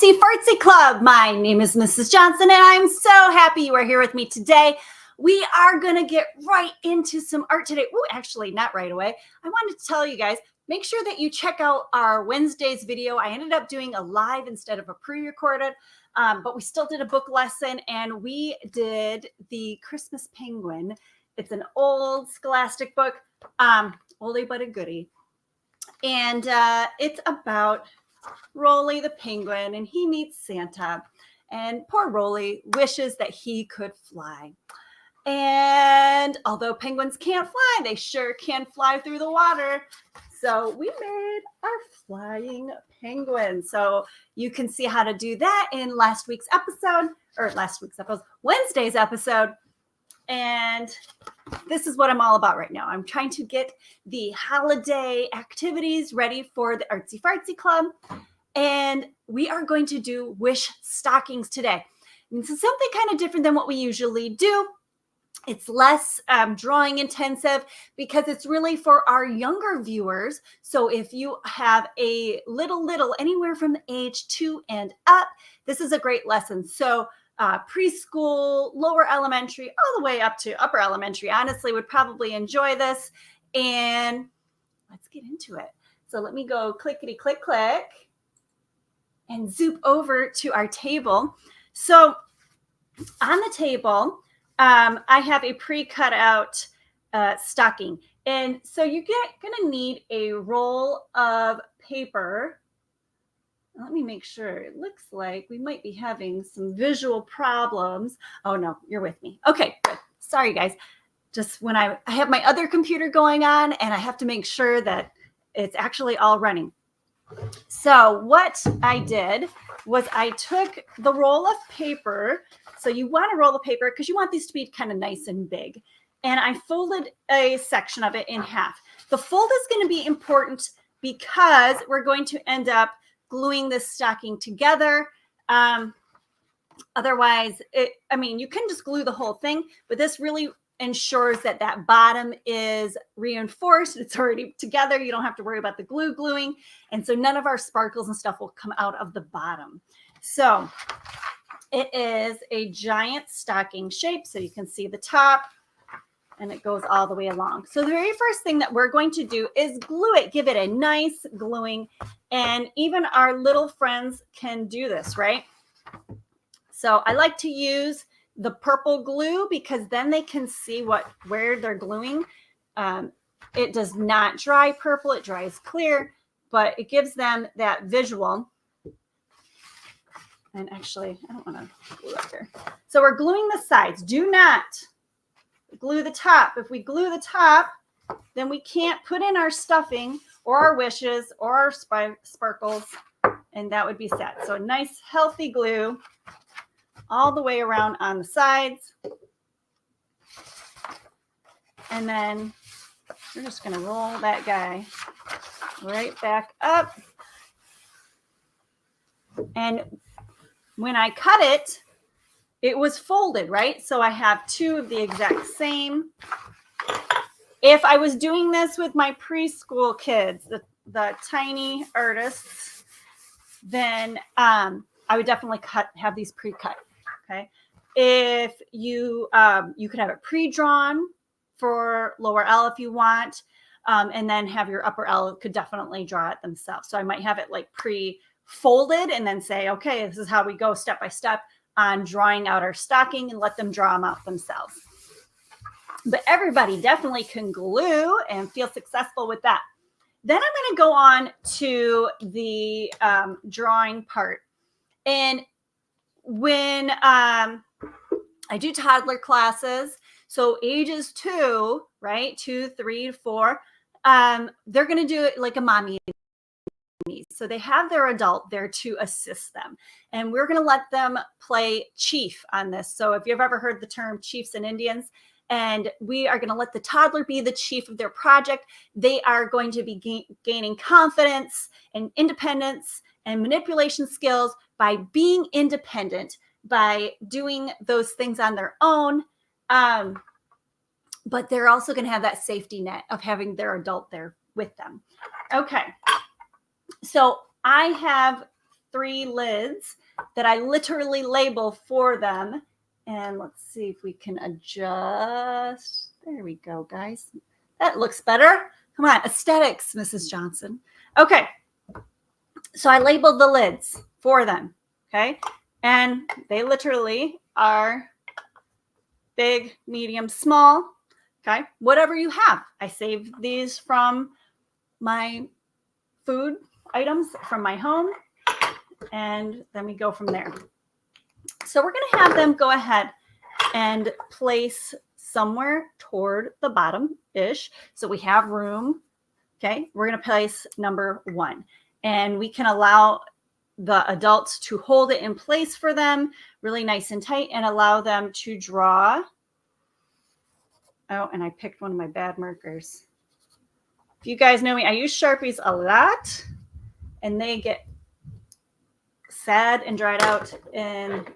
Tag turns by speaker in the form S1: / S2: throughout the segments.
S1: Artsy Fartsy Club. My name is Mrs. Johnson, and I'm so happy you are here with me today. We are going to get right into some art today. Oh, actually, not right away. I wanted to tell you guys, make sure that you check out our Wednesday's video. I ended up doing a live instead of a pre-recorded, but we still did a book lesson, and we did the Christmas Penguin. It's an old Scholastic book, oldie but a goodie. And it's about Rolly the penguin, and he meets Santa, and poor Rolly wishes that he could fly. And although penguins can't fly, they sure can fly through the water. So we made our flying penguin. So you can see how to do that in Wednesday's episode. And this is what I'm all about right now. I'm trying to get the holiday activities ready for the Artsy Fartsy Club. And we are going to do wish stockings today. And this is something kind of different than what we usually do. It's less drawing intensive because it's really for our younger viewers. So if you have a little, anywhere from the age 2 and up, this is a great lesson. So preschool, lower elementary, all the way up to upper elementary, honestly, would probably enjoy this. And let's get into it. So let me go clickety click click and zoom over to our table. So on the table, I have a pre-cut out stocking. And so you're going to need a roll of paper. Let me make sure. It looks like we might be having some visual problems. Oh, no, you're with me. Okay, good. Sorry, guys. Just when I have my other computer going on, and I have to make sure that it's actually all running. So what I did was I took the roll of paper. So you want to roll the paper because you want these to be kind of nice and big. And I folded a section of it in half. The fold is going to be important because we're going to end up gluing this stocking together. Otherwise, you can just glue the whole thing, but this really ensures that that bottom is reinforced. It's already together. You don't have to worry about the glue gluing. And so none of our sparkles and stuff will come out of the bottom. So it is a giant stocking shape. So you can see the top and it goes all the way along. So the very first thing that we're going to do is glue it, give it a nice gluing. And even our little friends can do this, right? So I like to use the purple glue because then they can see where they're gluing. It does not dry purple, it dries clear, but it gives them that visual. And actually, I don't want to glue up here. So we're gluing the sides. Do not glue the top. If we glue the top, then we can't put in our stuffing or our wishes or our sparkles, and that would be sad. So a nice healthy glue all the way around on the sides. And then we're just going to roll that guy right back up. And when I cut it, it was folded, right? So I have two of the exact same. If I was doing this with my preschool kids, the tiny artists, then I would definitely have these pre-cut. Okay. If you could have it pre-drawn for lower L if you want, and then have your upper L could definitely draw it themselves. So I might have it like pre-folded and then say, okay, this is how we go step by step on drawing out our stocking, and let them draw them out themselves. But everybody definitely can glue and feel successful with that. Then I'm going to go on to the drawing part. And when I do toddler classes, so ages 2, right? 2, 3, 4, they're going to do it like a mommy and me. So they have their adult there to assist them. And we're going to let them play chief on this. So if you've ever heard the term chiefs and Indians, and we are going to let the toddler be the chief of their project, they are going to be gaining confidence and independence and manipulation skills by being independent, by doing those things on their own. But they're also going to have that safety net of having their adult there with them. Okay. So I have 3 lids that I literally label for them. And let's see if we can adjust. There we go, guys. That looks better. Come on, aesthetics, Mrs. Johnson. Okay. So I labeled the lids for them. Okay. And they literally are big, medium, small. Okay. Whatever you have. I saved these from my food items from my home. And then we go from there. So we're going to have them go ahead and place somewhere toward the bottom-ish. So we have room. Okay. We're going to place number 1. And we can allow the adults to hold it in place for them really nice and tight and allow them to draw. Oh, and I picked one of my bad markers. If you guys know me, I use Sharpies a lot and they get sad and dried out and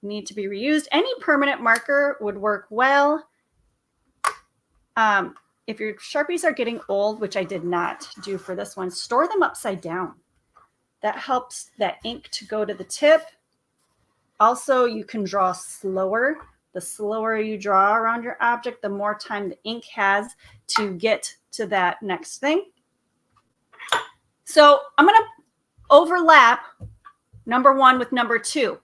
S1: need to be reused. Any permanent marker would work well. If your Sharpies are getting old, which I did not do for this one, store them upside down. That helps that ink to go to the tip. Also, you can draw slower. The slower you draw around your object, the more time the ink has to get to that next thing. So I'm going to overlap number 1 with number 2.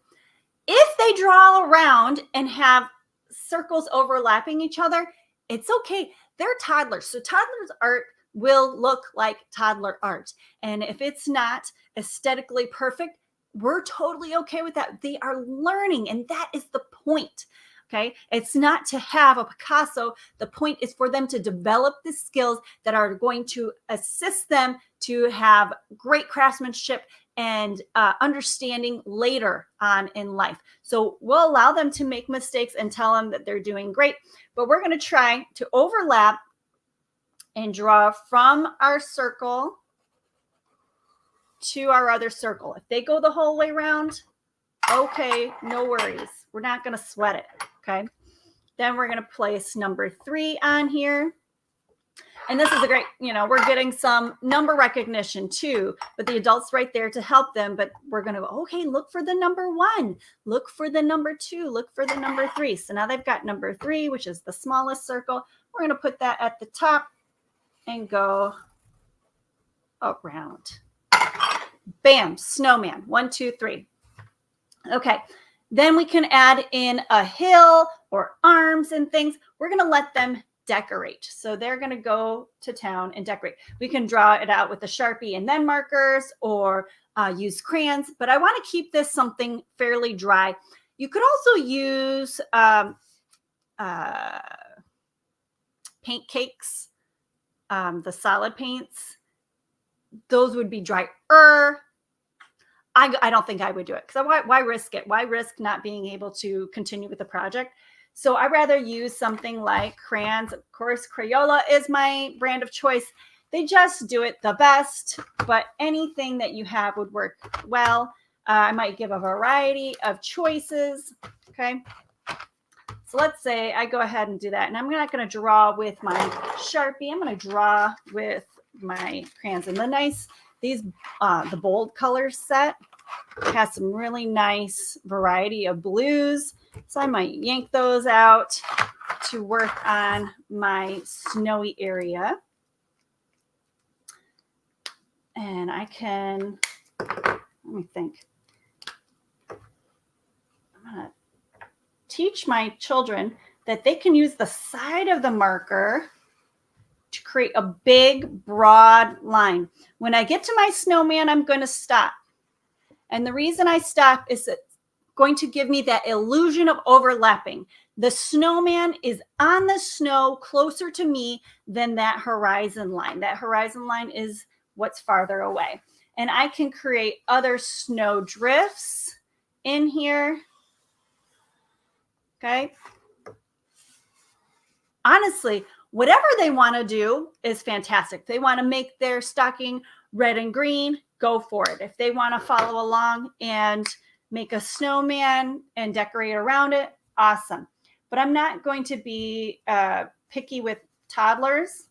S1: If they draw around and have circles overlapping each other, it's okay. They're toddlers. So toddlers' art will look like toddler art. And if it's not aesthetically perfect, we're totally okay with that. They are learning, and that is the point. Okay. It's not to have a Picasso. The point is for them to develop the skills that are going to assist them to have great craftsmanship and understanding later on in life. So we'll allow them to make mistakes and tell them that they're doing great, but we're going to try to overlap and draw from our circle to our other circle. If they go the whole way around, okay, no worries. We're not going to sweat it. Okay. Then we're going to place number 3 on here. And this is a great, we're getting some number recognition too, but the adults right there to help them. But we're going to go, okay, look for the number 1, look for the number 2, look for the number 3. So now they've got number 3, which is the smallest circle. We're going to put that at the top and go around. Bam, snowman, 1, 2, 3. Okay. Then we can add in a hill or arms and things. We're going to let them decorate. So they're going to go to town and decorate. We can draw it out with a Sharpie and then markers or use crayons, but I want to keep this something fairly dry. You could also use paint cakes, the solid paints. Those would be drier. I don't think I would do it because why risk it? Why risk not being able to continue with the project? So I'd rather use something like crayons. Of course, Crayola is my brand of choice. They just do it the best, but anything that you have would work well. I might give a variety of choices. Okay. So let's say I go ahead and do that. And I'm not going to draw with my Sharpie. I'm going to draw with my crayons. And the bold colors set has some really nice variety of blues. So I might yank those out to work on my snowy area. And I can, let me think. I'm going to teach my children that they can use the side of the marker to create a big, broad line. When I get to my snowman, I'm going to stop. And the reason I stop is it's going to give me that illusion of overlapping. The snowman is on the snow closer to me than that horizon line. That horizon line is what's farther away. And I can create other snow drifts in here. Okay. Honestly, whatever they want to do is fantastic. If they want to make their stocking red and green, go for it. If they want to follow along and make a snowman and decorate around it, awesome. But I'm not going to be picky with toddlers.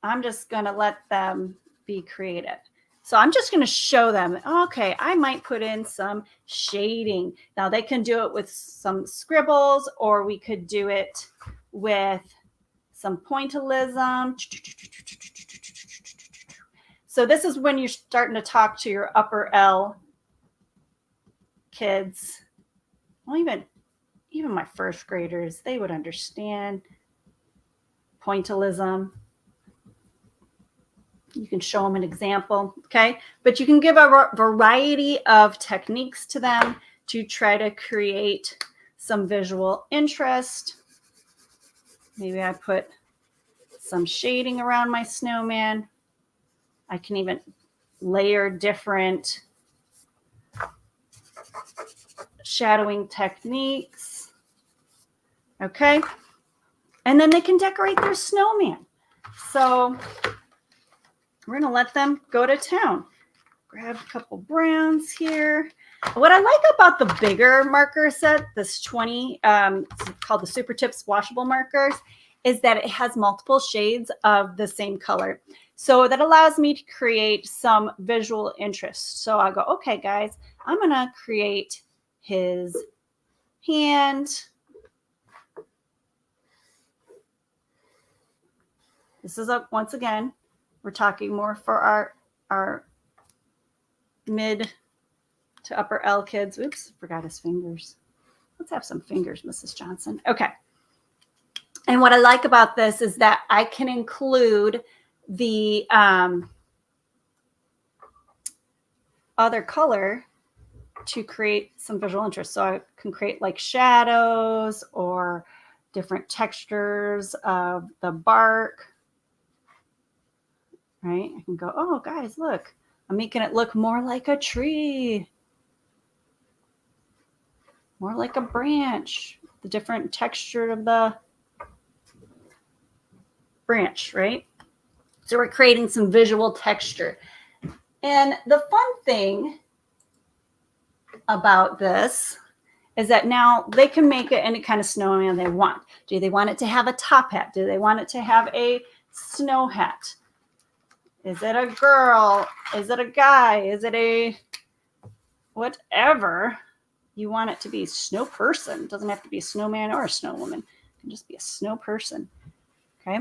S1: I'm just going to let them be creative. So I'm just going to show them, okay, I might put in some shading. Now they can do it with some scribbles, or we could do it with some pointillism. So this is when you're starting to talk to your upper L kids. Well, even my first graders, they would understand pointillism. You can show them an example, okay? But you can give a variety of techniques to them to try to create some visual interest. Maybe I put some shading around my snowman. I can even layer different shadowing techniques, okay? And then they can decorate their snowman. So we're going to let them go to town. Grab a couple browns here. What I like about the bigger marker set, this 20, it's called the Super Tips washable markers, is that it has multiple shades of the same color. So that allows me to create some visual interest. So I go, okay, guys, I'm going to create his hand. This is once again, we're talking more for our mid to upper L kids. Oops, forgot his fingers. Let's have some fingers, Mrs. Johnson. Okay. And what I like about this is that I can include the other color to create some visual interest. So I can create like shadows or different textures of the bark. Right? I can go, oh, guys, look, I'm making it look more like a tree, more like a branch, the different texture of the branch, right? So we're creating some visual texture. And the fun thing about this is that now they can make it any kind of snowman they want. Do they want it to have a top hat? Do they want it to have a snow hat? Is it a girl? Is it a guy? Is it a whatever you want it to be? Snow person. It doesn't have to be a snowman or a snow woman. It can just be a snow person. Okay.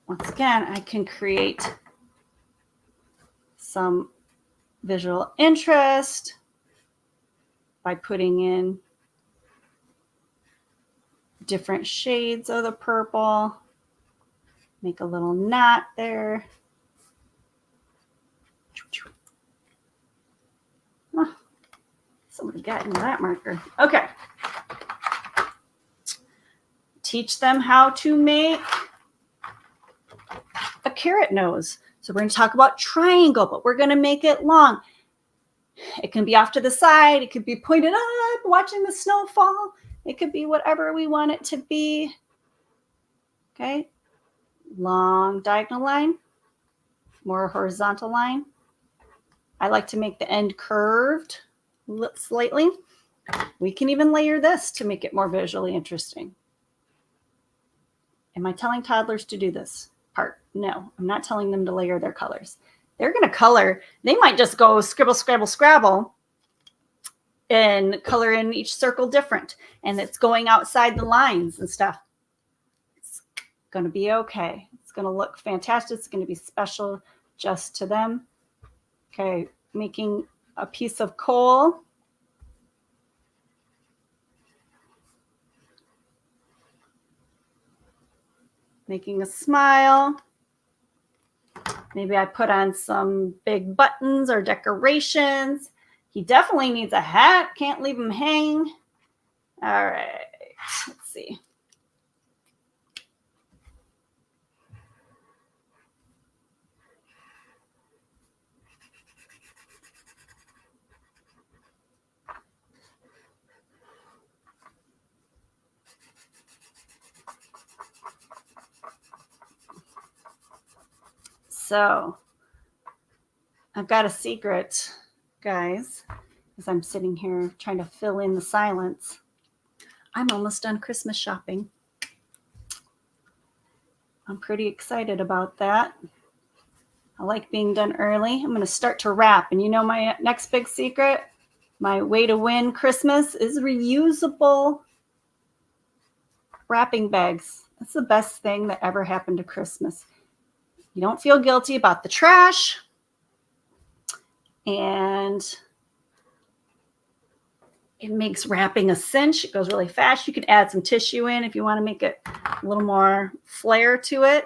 S1: Once again, I can create some visual interest by putting in different shades of the purple. Make a little knot there. Oh, somebody got into that marker. Okay. Teach them how to make a carrot nose. So we're going to talk about triangle, but we're going to make it long. It can be off to the side. It could be pointed up, watching the snow fall. It could be whatever we want it to be. Okay. Long diagonal line, more horizontal line. I like to make the end curved slightly. We can even layer this to make it more visually interesting. Am I telling toddlers to do this part? No, I'm not telling them to layer their colors. They're going to color. They might just go scribble, scrabble, scrabble and color in each circle different. And it's going outside the lines and stuff. It's going to be okay. It's going to look fantastic. It's going to be special just to them. Okay, making a piece of coal. Making a smile. Maybe I put on some big buttons or decorations. He definitely needs a hat. Can't leave him hanging. All right, let's see. So I've got a secret, guys, as I'm sitting here trying to fill in the silence. I'm almost done Christmas shopping. I'm pretty excited about that. I like being done early. I'm going to start to wrap. And you know my next big secret? My way to win Christmas is reusable wrapping bags. That's the best thing that ever happened to Christmas. You don't feel guilty about the trash. And it makes wrapping a cinch. It goes really fast. You can add some tissue in if you want to make it a little more flair to it.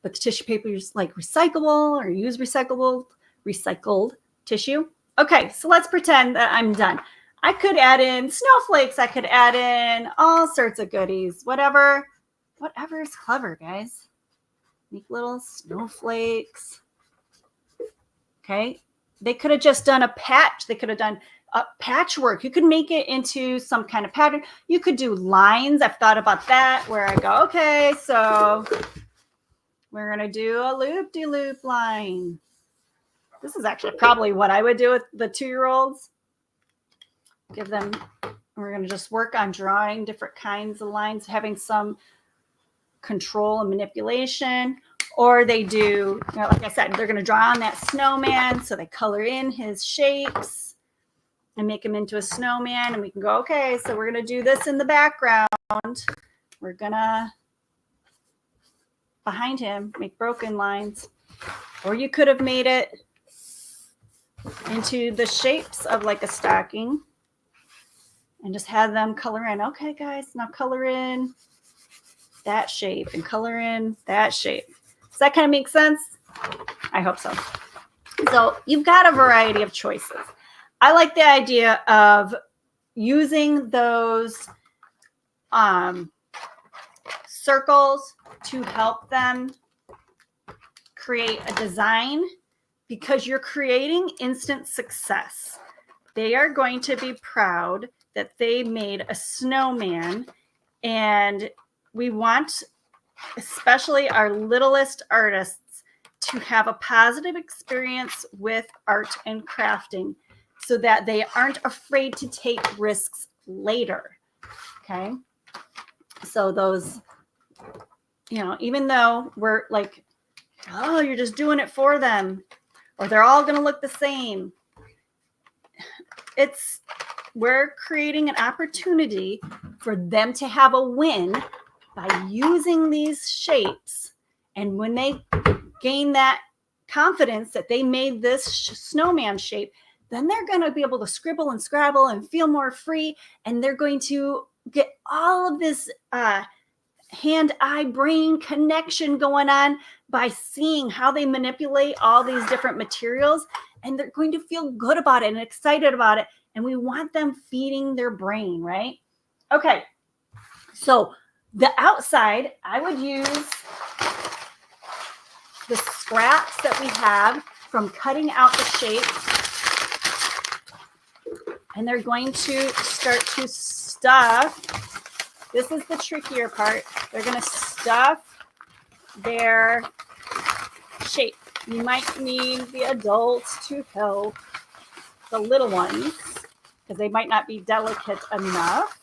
S1: But the tissue paper is like recyclable or use recycled tissue. Okay, so let's pretend that I'm done. I could add in snowflakes. I could add in all sorts of goodies. Whatever is clever, guys. Make little snowflakes. Okay. They could have just done a patch. They could have done a patchwork. You could make it into some kind of pattern. You could do lines. I've thought about that where I go, okay, so we're going to do a loop-de-loop line. This is actually probably what I would do with the 2-year-olds. We're going to just work on drawing different kinds of lines, having some control and manipulation. Or they do, like I said, they're going to draw on that snowman. So they color in his shapes and make him into a snowman. And we can go, okay, so we're going to do this in the background. We're going to, behind him, make broken lines. Or you could have made it into the shapes of like a stocking and just have them color in. Okay, guys, now color in that shape and color in that shape. Does that kind of make sense? I hope so. So you've got a variety of choices. I like the idea of using those circles to help them create a design because you're creating instant success. They are going to be proud that they made a snowman, and we want, especially our littlest artists, to have a positive experience with art and crafting so that they aren't afraid to take risks later. Okay. So those, even though we're like, oh, you're just doing it for them, or they're all going to look the same. We're creating an opportunity for them to have a win by using these shapes. And when they gain that confidence that they made this snowman shape, then they're going to be able to scribble and scrabble and feel more free. And they're going to get all of this hand-eye brain connection going on by seeing how they manipulate all these different materials. And they're going to feel good about it and excited about it. And we want them feeding their brain, right? Okay. So the outside, I would use the scraps that we have from cutting out the shape. And they're going to start to stuff. This is the trickier part. They're going to stuff their shape. You might need the adults to help the little ones because they might not be delicate enough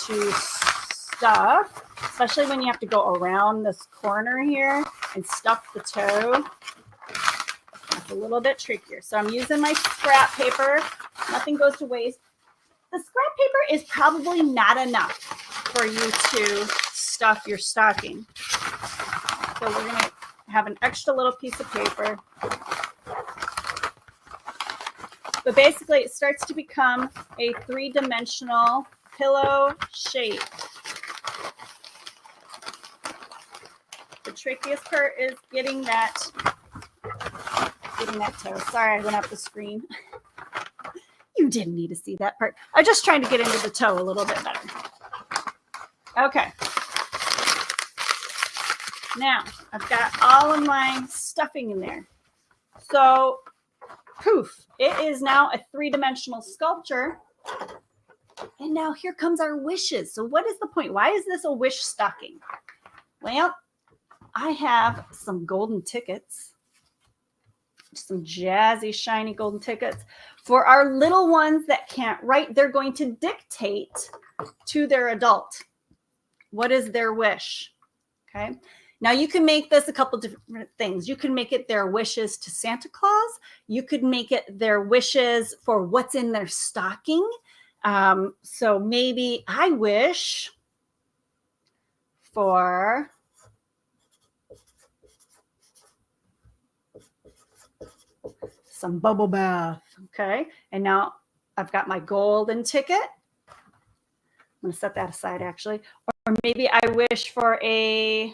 S1: to stuff, especially when you have to go around this corner here and stuff the toe. That's a little bit trickier. So I'm using my scrap paper. Nothing goes to waste. The scrap paper is probably not enough for you to stuff your stocking. So we're going to have an extra little piece of paper. But basically it starts to become a 3-dimensional pillow shape. The trickiest part is getting that toe. Sorry, I went up the screen. You didn't need to see that part. I'm just trying to get into the toe a little bit better. Okay. Now, I've got all of my stuffing in there. So, poof, it is now a 3-dimensional sculpture. And now here comes our wishes. So what is the point? Why is this a wish stocking? Well, I have some golden tickets. Some jazzy, shiny golden tickets. For our little ones that can't write, they're going to dictate to their adult. What is their wish? Okay. Now you can make this a couple different things. You can make it their wishes to Santa Claus. You could make it their wishes for what's in their stocking. So maybe I wish for some bubble bath. Okay. And now I've got my golden ticket. I'm going to set that aside actually. Or maybe I wish for a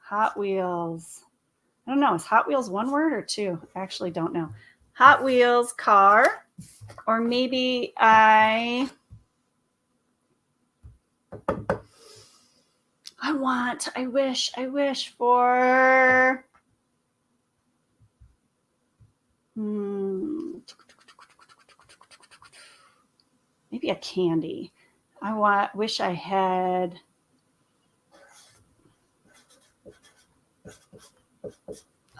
S1: Hot Wheels. I don't know. Is Hot Wheels one word or two? I actually don't know. Hot Wheels car. Or maybe I wish for maybe a candy. Wish I had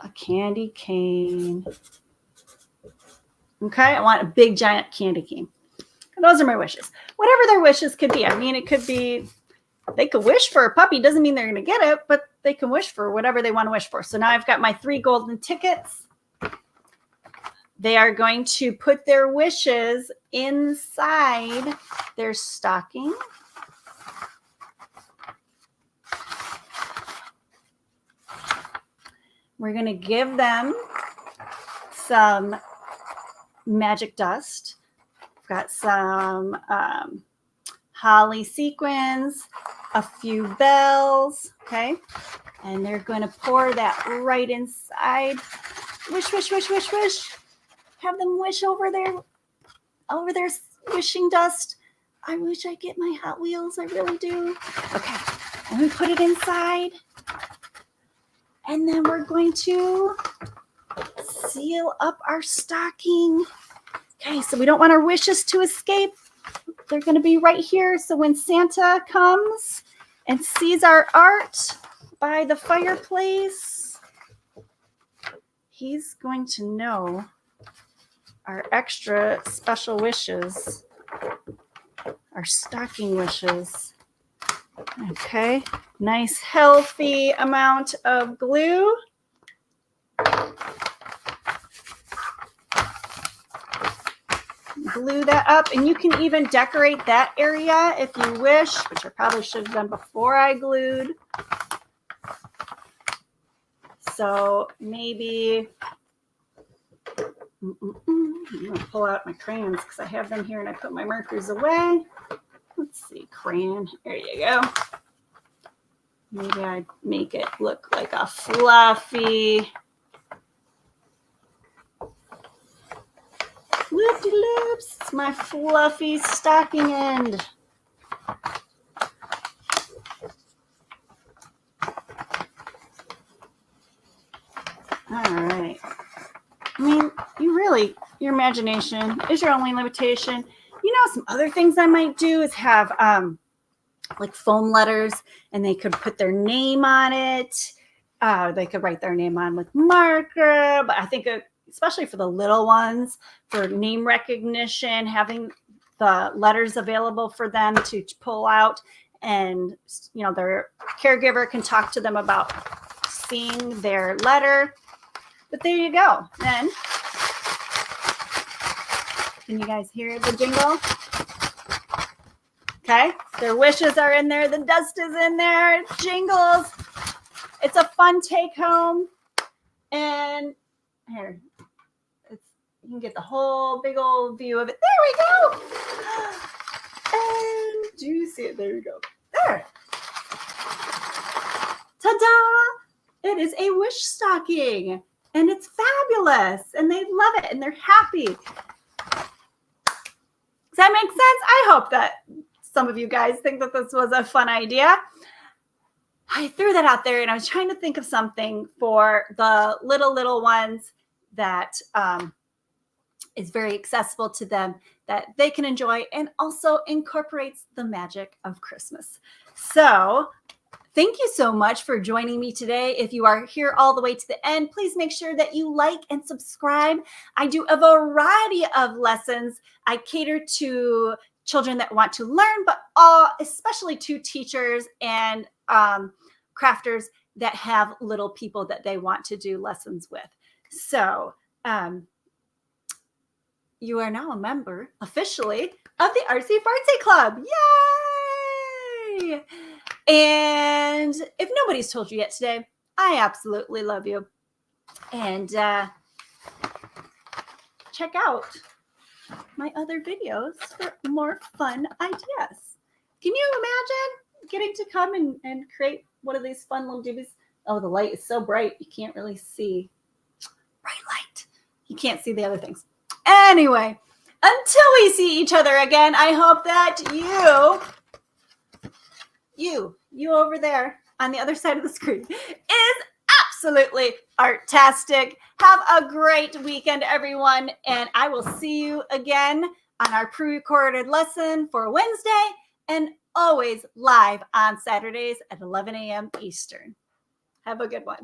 S1: a candy cane. Okay, I want a big giant candy cane. And those are my wishes. Whatever their wishes could be. I mean, it could be, they could wish for a puppy. Doesn't mean they're going to get it, but they can wish for whatever they want to wish for. So now I've got my 3 golden tickets. They are going to put their wishes inside their stocking. We're going to give them some magic dust. I've got some holly sequins, a few bells, okay? And they're going to pour that right inside. Wish, wish, wish, wish, wish. Have them wish over their wishing dust. I wish I get my Hot Wheels. I really do. Okay, and we put it inside. And then we're going to seal up our stocking. Okay, so we don't want our wishes to escape. They're going to be right here. So when Santa comes and sees our art by the fireplace, he's going to know our extra special wishes, our stocking wishes. Okay, nice healthy amount of glue. Glue that up, and you can even decorate that area if you wish, which I probably should have done before I glued. So maybe I'm going to pull out my crayons because I have them here and I put my markers away. Let's see, crayon. There you go. Maybe I make it look like a fluffy loop-de-loops. It's my fluffy stocking end. All right. I mean, your imagination is your only limitation. You know, some other things I might do is have like foam letters, and they could put their name on it. They could write their name on with marker, but I think especially for the little ones, for name recognition, having the letters available for them to pull out, and their caregiver can talk to them about seeing their letter. But there you go. Then, can you guys hear the jingle? Okay, their wishes are in there. The dust is in there. It jingles. It's a fun take home. And here, you can get the whole big old view of it. There we go. And do you see it? There we go. There. Ta-da! It is a wish stocking. And it's fabulous. And they love it. And they're happy. Does that make sense? I hope that some of you guys think that this was a fun idea. I threw that out there and I was trying to think of something for the little ones that is very accessible to them, that they can enjoy and also incorporates the magic of Christmas. So Thank you so much for joining me today. If you are here all the way to the end, please make sure that you like and subscribe. I do a variety of lessons. I cater to children that want to learn, but especially to teachers and crafters that have little people that they want to do lessons with. So you are now a member officially of the Artsy Fartsy Club. Yay! And if nobody's told you yet today, I absolutely love you. And check out my other videos for more fun ideas. Can you imagine getting to come and create one of these fun little doobies? Oh, the light is so bright, you can't really see. Bright light. You can't see the other things. Anyway, until we see each other again, I hope that you over there on the other side of the screen is absolutely artastic. Have a great weekend, everyone. And I will see you again on our pre-recorded lesson for Wednesday and always live on Saturdays at 11 a.m. Eastern. Have a good one.